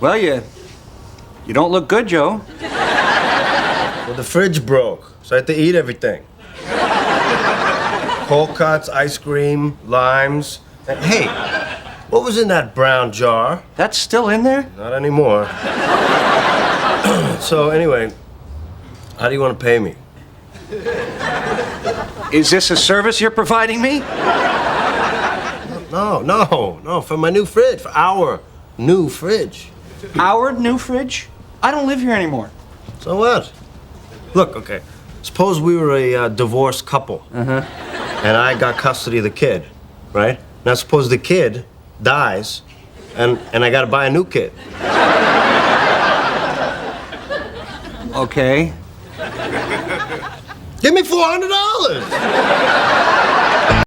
Well, you don't look good, Joe. Well, the fridge broke, so I had to eat everything. Cold cuts, ice cream, limes. And, hey, what was in that brown jar? That's still in there? Not anymore. So anyway, how do you want to pay me? Is this a service you're providing me? No, for my new fridge, for our new fridge. Our new fridge? I don't live here anymore. So what? Look, okay, suppose we were a divorced couple. And I got custody of the kid, right? Now suppose the kid dies, and I gotta buy a new kid. Okay. Give me $400.